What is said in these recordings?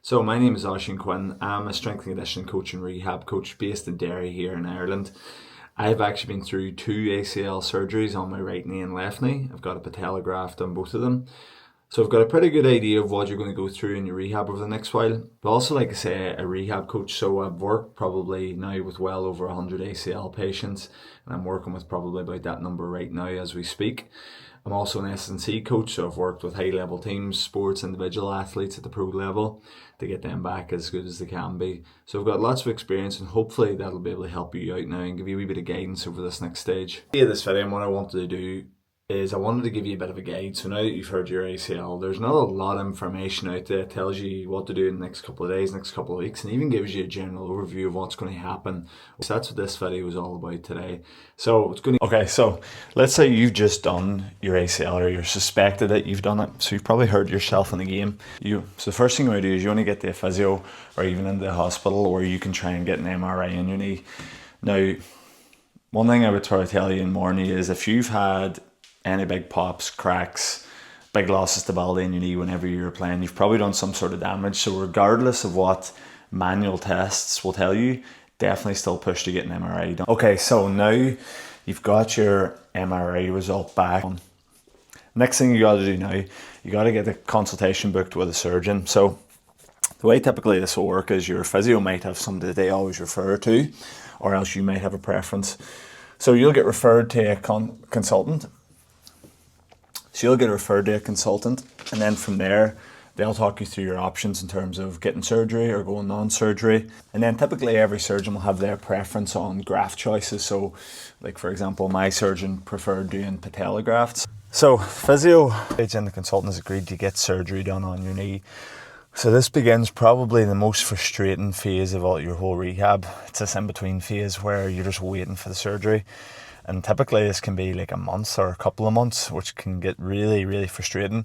So my name is Quinn. I'm a strength and conditioning coach and rehab coach based in Derry here in Ireland. I've actually been through 2 ACL surgeries on my right knee and left knee. I've got a patella graft on both of them. So I've got a pretty good idea of what you're going to go through in your rehab over the next while. But also, like I say, a rehab coach. So I've worked probably now with well over 100 ACL patients, and I'm working with probably about that number right now as we speak. I'm also an S&C coach, so I've worked with high-level teams, sports, individual athletes at the pro level to get them back as good as they can be. So I've got lots of experience, and hopefully that'll be able to help you out now and give you a wee bit of guidance over this next stage. In this video, and what I wanted to do is I wanted to give you a bit of a guide. So now that you've heard your ACL, there's not a lot of information out there that tells you what to do in the next couple of days, next couple of weeks, and even gives you a general overview of what's going to happen. So that's what this video is all about today. So it's going to... Okay, so let's say you've just done your ACL, or you're suspected that you've done it. So you've probably hurt yourself in the game. So the first thing you want to do is you want to get to a physio or even into the hospital, where you can try and get an MRI on your knee. Now, one thing I would try to tell you and warn you is if you've had any big pops, cracks, big loss of stability in your knee whenever you're playing, you've probably done some sort of damage. So regardless of what manual tests will tell you, definitely still push to get an MRI done. Okay, so now you've got your MRI result back. Next thing you got to do now, you got to get a consultation booked with a surgeon. So the way typically this will work is your physio might have somebody that they always refer to, or else you might have a preference. So you'll get referred to a consultant. So you'll get referred to a consultant, and then from there, they'll talk you through your options in terms of getting surgery or going non-surgery. And then typically every surgeon will have their preference on graft choices. So like for example, my surgeon preferred doing patella grafts. So physio and the consultant has agreed to get surgery done on your knee. So this begins probably the most frustrating phase of your whole rehab. It's this in-between phase where you're just waiting for the surgery. And typically this can be like a month or a couple of months, which can get really, really frustrating.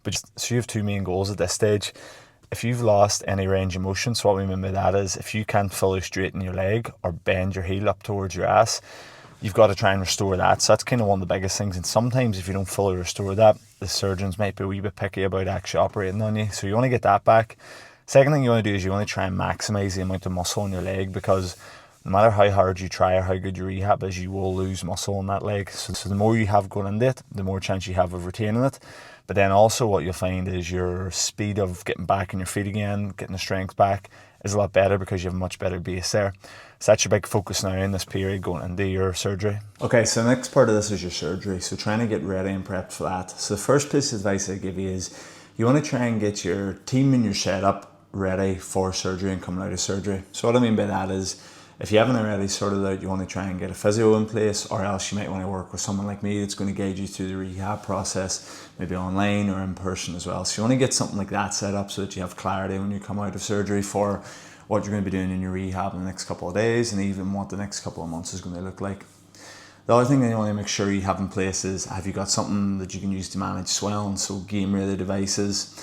But so you have two main goals at this stage. If you've lost any range of motion, so what we mean by that is if you can't fully straighten your leg or bend your heel up towards your ass, you've got to try and restore that. So that's kind of one of the biggest things. And sometimes if you don't fully restore that, the surgeons might be a wee bit picky about actually operating on you. So you want to get that back. Second thing you want to do is you want to try and maximize the amount of muscle in your leg, because no matter how hard you try or how good your rehab is, you will lose muscle in that leg. So the more you have going into it, the more chance you have of retaining it. But then also what you'll find is your speed of getting back on your feet again, getting the strength back, is a lot better because you have a much better base there. So that's your big focus now in this period going into your surgery. Okay, so the next part of this is your surgery. So trying to get ready and prepped for that. So the first piece of advice I give you is you want to try and get your team and your setup ready for surgery and coming out of surgery. So what I mean by that is, if you haven't already sorted out, you want to try and get a physio in place, or else you might want to work with someone like me that's going to guide you through the rehab process, maybe online or in person as well. So you want to get something like that set up so that you have clarity when you come out of surgery for what you're going to be doing in your rehab in the next couple of days, and even what the next couple of months is going to look like. The other thing that you want to make sure you have in place is, have you got something that you can use to manage swelling, so game-ready devices.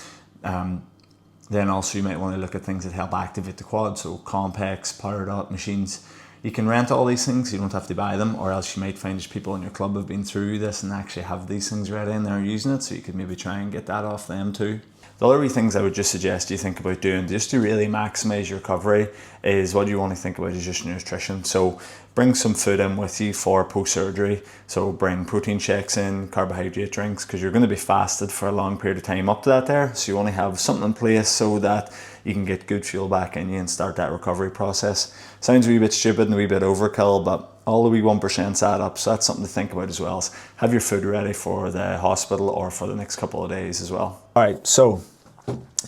Then also you might want to look at things that help activate the quad, so complex, powered up machines. You can rent all these things, you don't have to buy them, or else you might find there's people in your club who've been through this and actually have these things ready and they're using it, so you could maybe try and get that off them too. The other wee things I would just suggest you think about doing just to really maximise your recovery is, what you want to think about is just nutrition. So bring some food in with you for post-surgery. So bring protein shakes in, carbohydrate drinks, because you're going to be fasted for a long period of time up to that there. So you want to have something in place so that you can get good fuel back in you and start that recovery process. Sounds a wee bit stupid and a wee bit overkill, but all the wee 1% add up. So that's something to think about as well. So have your food ready for the hospital or for the next couple of days as well. All right, so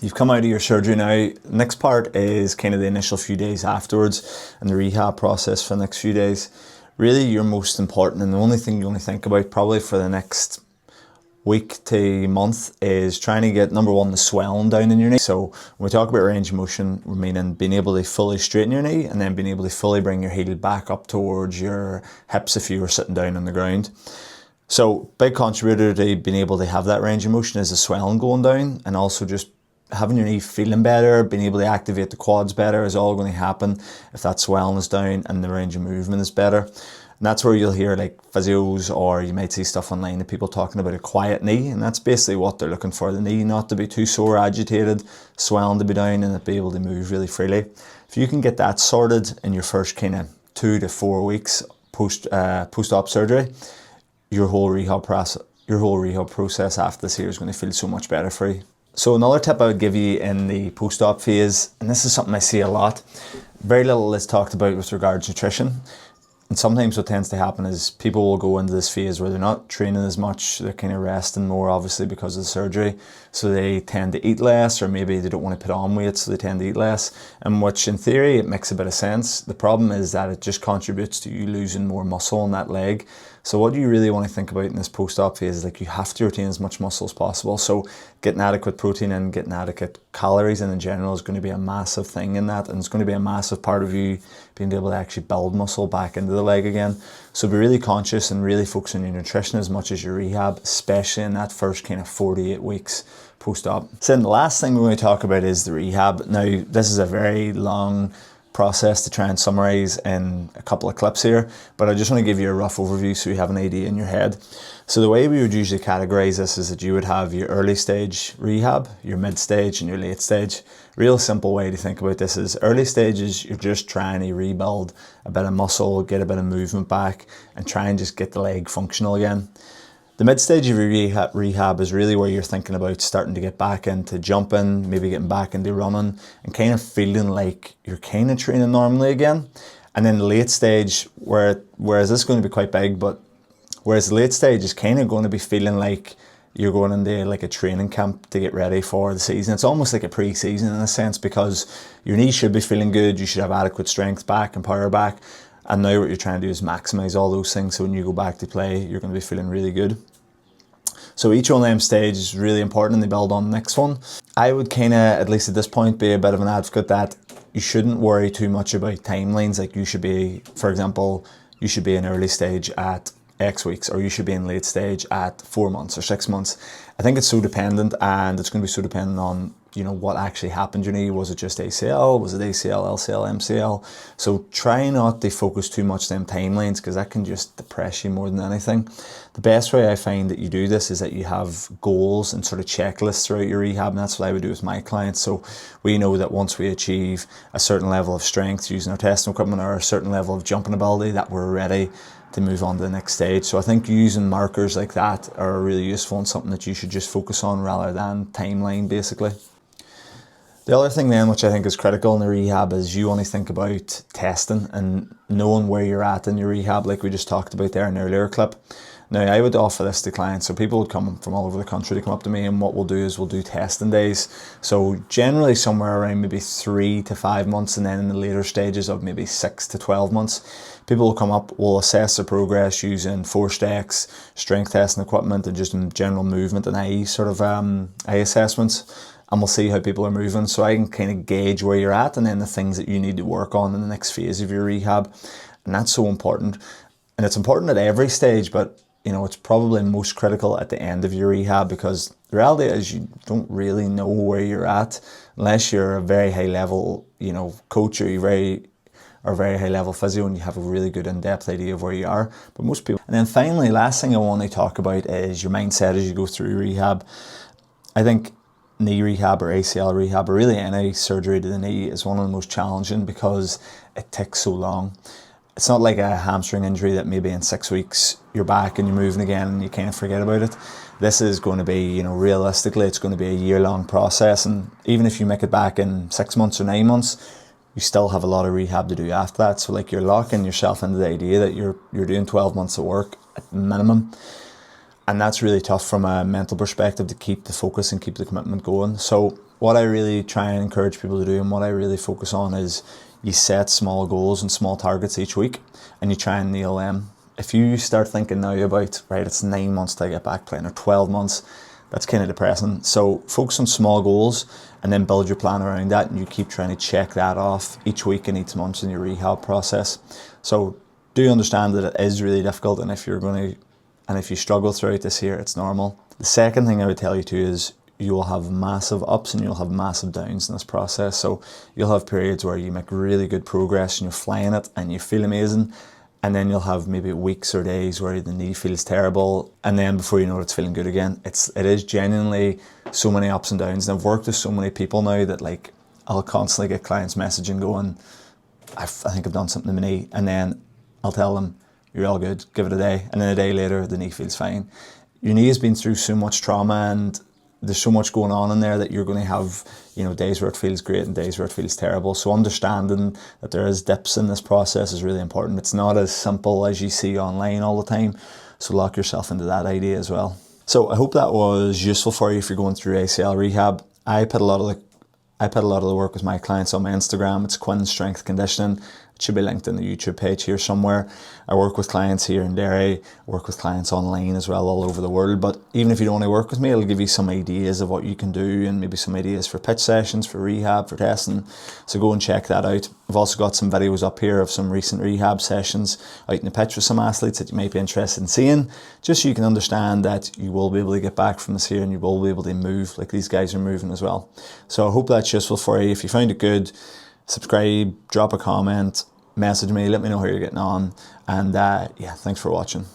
you've come out of your surgery now. Next part is kind of the initial few days afterwards and the rehab process for the next few days. Really your most important and the only thing you want to think about probably for the next week to month is trying to get, number one, the swelling down in your knee. So when we talk about range of motion, we're meaning being able to fully straighten your knee and then being able to fully bring your heel back up towards your hips if you were sitting down on the ground. So big contributor to being able to have that range of motion is the swelling going down, and also just having your knee feeling better, being able to activate the quads better is all going to happen if that swelling is down and the range of movement is better. And that's where you'll hear like physios, or you might see stuff online of people talking about a quiet knee, and that's basically what they're looking for, the knee not to be too sore, agitated, swelling to be down, and it be able to move really freely. If you can get that sorted in your first kind of 2 to 4 weeks post-op surgery, your whole rehab process after this here is going to feel so much better for you. So another tip I would give you in the post-op phase, and this is something I see a lot, very little is talked about with regards to nutrition. And sometimes what tends to happen is people will go into this phase where they're not training as much, they're kind of resting more, obviously because of the surgery, so they tend to eat less, or maybe they don't want to put on weight, so they tend to eat less, and which in theory it makes a bit of sense. The problem is that it just contributes to you losing more muscle in that leg. So what you really want to think about in this post-op phase is like you have to retain as much muscle as possible. So getting adequate protein and getting adequate calories in general is going to be a massive thing in that, and it's going to be a massive part of you being able to actually build muscle back into the leg again. So be really conscious and really focus on your nutrition as much as your rehab, especially in that first kind of 48 weeks post-op. So then the last thing we're going to talk about is the rehab. Now, this is a very long process to try and summarize in a couple of clips here, but I just want to give you a rough overview so you have an idea in your head. So the way we would usually categorize this is that you would have your early stage rehab, your mid stage, and your late stage. Real simple way to think about this is early stages, you're just trying to rebuild a bit of muscle, get a bit of movement back, and try and just get the leg functional again. The mid stage of your rehab is really where you're thinking about starting to get back into jumping, maybe getting back into running, and kind of feeling like you're kind of training normally again. And then the late stage, whereas this is going to be quite big, but whereas the late stage is kind of going to be feeling like you're going into like a training camp to get ready for the season. It's almost like a pre-season in a sense, because your knee should be feeling good, you should have adequate strength back and power back. And now what you're trying to do is maximize all those things, so when you go back to play, you're going to be feeling really good. So each one of them stages is really important, and they build on the next one. I would kind of, at least at this point, be a bit of an advocate that you shouldn't worry too much about timelines. Like you should be, for example, you should be in early stage at X weeks, or you should be in late stage at 4 months or 6 months. I think it's so dependent, and it's going to be so dependent on, you know, what actually happened to your knee. Was it just ACL? Was it ACL, LCL, MCL? So try not to focus too much on them timelines, because that can just depress you more than anything. The best way I find that you do this is that you have goals and sort of checklists throughout your rehab, and that's what I would do with my clients. So we know that once we achieve a certain level of strength using our testing equipment, or a certain level of jumping ability, that we're ready to move on to the next stage. So I think using markers like that are really useful, and something that you should just focus on rather than timeline, basically. The other thing then, which I think is critical in the rehab, is you only think about testing and knowing where you're at in your rehab, like we just talked about there in an earlier clip. Now, I would offer this to clients, so people would come from all over the country to come up to me, and what we'll do is we'll do testing days. So generally somewhere around maybe 3 to 5 months, and then in the later stages of maybe 6 to 12 months, people will come up, we'll assess their progress using force decks, strength testing equipment, and just general movement and eye sort of eye assessments. And we'll see how people are moving, so I can kind of gauge where you're at, and then the things that you need to work on in the next phase of your rehab. And that's so important. And it's important at every stage, but you know, it's probably most critical at the end of your rehab, because the reality is you don't really know where you're at unless you're a very high level, you know, coach, or very high level physio, and you have a really good in-depth idea of where you are. But most people. And then finally, last thing I want to talk about is your mindset as you go through rehab. I think knee rehab or ACL rehab, or really any surgery to the knee, is one of the most challenging because it takes so long. It's not like a hamstring injury that maybe in 6 weeks you're back and you're moving again and you kind of forget about it. This is going to be, you know, realistically, it's going to be a year-long process, and even if you make it back in 6 months or 9 months, you still have a lot of rehab to do after that. So like, you're locking yourself into the idea that you're doing 12 months of work at minimum. And that's really tough from a mental perspective, to keep the focus and keep the commitment going. So what I really try and encourage people to do, and what I really focus on, is you set small goals and small targets each week, and you try and nail them. If you start thinking now about, right, it's 9 months till I get back playing, or 12 months, that's kind of depressing. So focus on small goals, and then build your plan around that, and you keep trying to check that off each week and each month in your rehab process. So do understand that it is really difficult, and if you struggle throughout this year, it's normal. The second thing I would tell you too is you will have massive ups and you'll have massive downs in this process. So you'll have periods where you make really good progress and you're flying it and you feel amazing. and then you'll have maybe weeks or days where the knee feels terrible, and then before you know it, it's feeling good again. It is genuinely so many ups and downs, and I've worked with so many people now that like I'll constantly get clients messaging going, I think I've done something to my knee, and then I'll tell them, you're all good, give it a day, and then a day later the knee feels fine. Your knee has been through so much trauma, and there's so much going on in there that you're going to have, you know, days where it feels great and days where it feels terrible. So understanding that there is dips in this process is really important. It's not as simple as you see online all the time. So lock yourself into that idea as well. So I hope that was useful for you if you're going through ACL rehab. I put a lot of the work with my clients on my Instagram. It's Quinn Strength Conditioning. It should be linked in the YouTube page here somewhere. I work with clients here in Derry, I work with clients online as well all over the world. But even if you don't want to work with me, it'll give you some ideas of what you can do and maybe some ideas for pitch sessions, for rehab, for testing. So go and check that out. I've also got some videos up here of some recent rehab sessions out in the pitch with some athletes that you might be interested in seeing, just so you can understand that you will be able to get back from this here and you will be able to move like these guys are moving as well. So I hope that's useful for you. If you found it good, subscribe, drop a comment, message me, let me know how you're getting on, and yeah, thanks for watching.